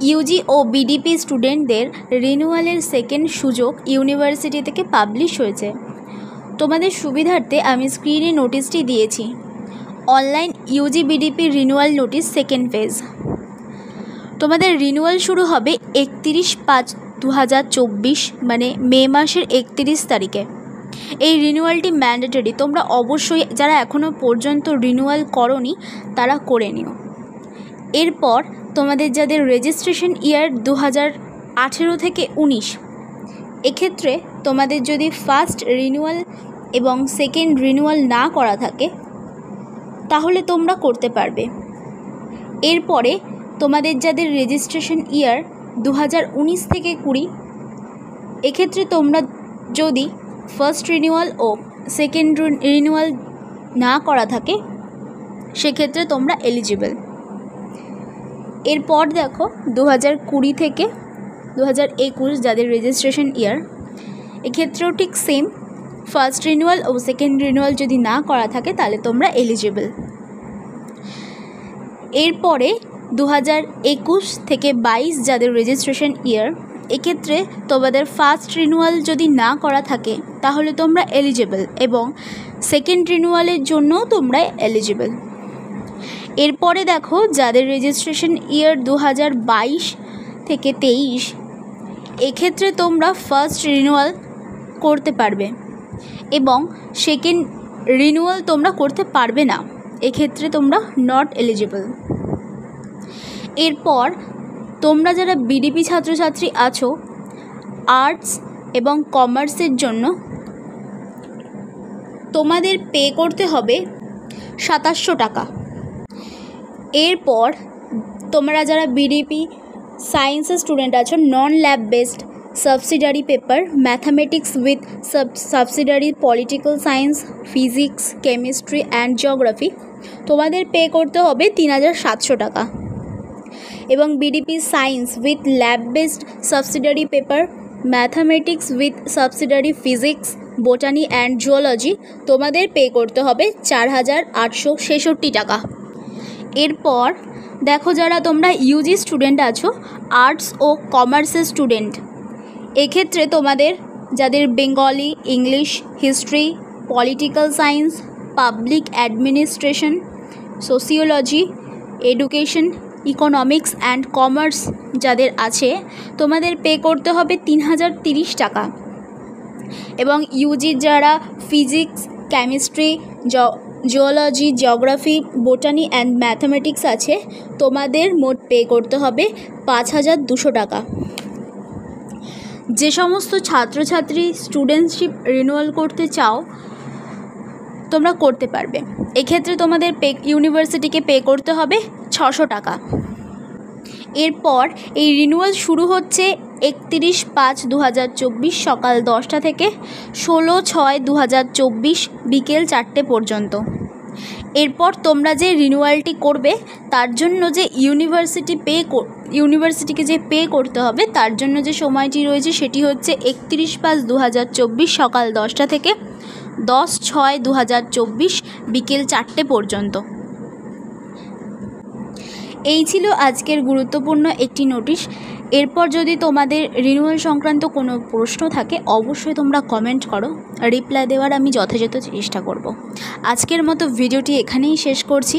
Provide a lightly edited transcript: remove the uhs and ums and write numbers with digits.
Yuji ও BDP স্টুডেন্টদের রিনিউয়ালের সেকেন্ড সুযোগ ইউনিভার্সিটি থেকে পাবলিশ হয়েছে। তোমাদের সুবিধার্থে আমি স্ক্রিনে নোটিশটি দিয়েছি। Online UG BDP renewal notice second phase. তোমাদের রিনিউয়াল শুরু হবে 31/5/2024 মানে মে মাসের 31 তারিখে। এই রিনিউয়ালটি ম্যান্ডেটরি, তোমরা অবশ্যই যারা এখনও পর্যন্ত রিনিউয়াল করোনি তারা করে নিও। এরপর তোমাদের যাদের রেজিস্ট্রেশন ইয়ার 2018 থেকে 19, এক্ষেত্রে তোমাদের যদি ফার্স্ট রিনিউয়াল এবং সেকেন্ড রিনিউয়াল না করা থাকে তাহলে তোমরা করতে পারবে। এরপরে তোমাদের যাদের রেজিস্ট্রেশন ইয়ার 2019 থেকে 20, এক্ষেত্রে তোমরা যদি ফার্স্ট রিনিউয়াল ও সেকেন্ড রিনিউয়াল না করা থাকে সেক্ষেত্রে তোমরা এলিজিবল। এরপর দেখো 2020 থেকে 2021 যাদের রেজিস্ট্রেশন ইয়ার, এক্ষেত্রেও ঠিক সেম, ফার্স্ট রিনিউয়াল ও সেকেন্ড রিনিউয়াল যদি না করা থাকে তাহলে তোমরা এলিজিবল। এরপরে 2021 থেকে 22 যাদের রেজিস্ট্রেশন ইয়ার, এক্ষেত্রে তোমাদের ফার্স্ট রিনিউয়াল যদি না করা থাকে তাহলে তোমরা এলিজিবল এবং সেকেন্ড রিনিউয়ালের জন্যও তোমরা এলিজিবল। এরপরে দেখো যাদের রেজিস্ট্রেশন ইয়ার 2022 থেকে 23, এক্ষেত্রে তোমরা ফার্স্ট রিনিউয়াল করতে পারবে এবং সেকেন্ড রিনিউয়াল তোমরা করতে পারবে না, এক্ষেত্রে তোমরা নট এলিজিবল। এরপর তোমরা যারা বিডিপি ছাত্রছাত্রী আছো আর্টস এবং কমার্সের জন্য, তোমাদের পে করতে হবে 2700 টাকা। এরপর তোমরা যারা বিডিপি সায়েন্সের স্টুডেন্ট আছো, non lab based subsidiary paper mathematics with subsidiary political science, physics, chemistry and geography, তোমাদের পে করতে হবে 3700 টাকা। এবং BDP science with lab based subsidiary paper mathematics with subsidiary physics, botany and zoology, তোমাদের pay করতে হবে 4866 টাকা। এরপর দেখো যারা তোমরা ইউজি স্টুডেন্ট আছো আর্টস ও কমার্সের স্টুডেন্ট, এক্ষেত্রে তোমাদের যাদের Bengali, English, history, political science, public administration, sociology, education, economics and commerce যাদের আছে, তোমাদের পে করতে হবে 3030 টাকা। এবং ইউজির যারা physics, chemistry, geology, geography, botany and mathematics আছে, তোমাদের মোট পে করতে হবে 5200 টাকা। যে সমস্ত ছাত্রছাত্রী স্টুডেন্টশিপ রিনিউয়াল করতে চাও তোমরা করতে পারবে। এক্ষেত্রে তোমাদের ইউনিভার্সিটিকে পে করতে হবে 600 টাকা। এরপর এই রিনিউয়াল শুরু হচ্ছে 31/5/2024 সকাল 10টা থেকে 16/6/2024 বিকেল 4টে পর্যন্ত। এরপর তোমরা যে রিনিউয়ালটি করবে তার জন্য যে ইউনিভার্সিটিকে যে পে করতে হবে তার জন্য যে সময়টি রয়েছে সেটি হচ্ছে 31/5/2024 সকাল 10টা থেকে 10/6/2024 বিকেল 4টে পর্যন্ত। এই ছিল আজকের গুরুত্বপূর্ণ একটি নোটিশ। এরপর যদি তোমাদের রিনিউয়াল সংক্রান্ত কোনো প্রশ্ন থাকে অবশ্যই তোমরা কমেন্ট করো, রিপ্লাই দেওয়ার আমি যথাযথ চেষ্টা করব। আজকের মতো ভিডিওটি এখানেই শেষ করছি।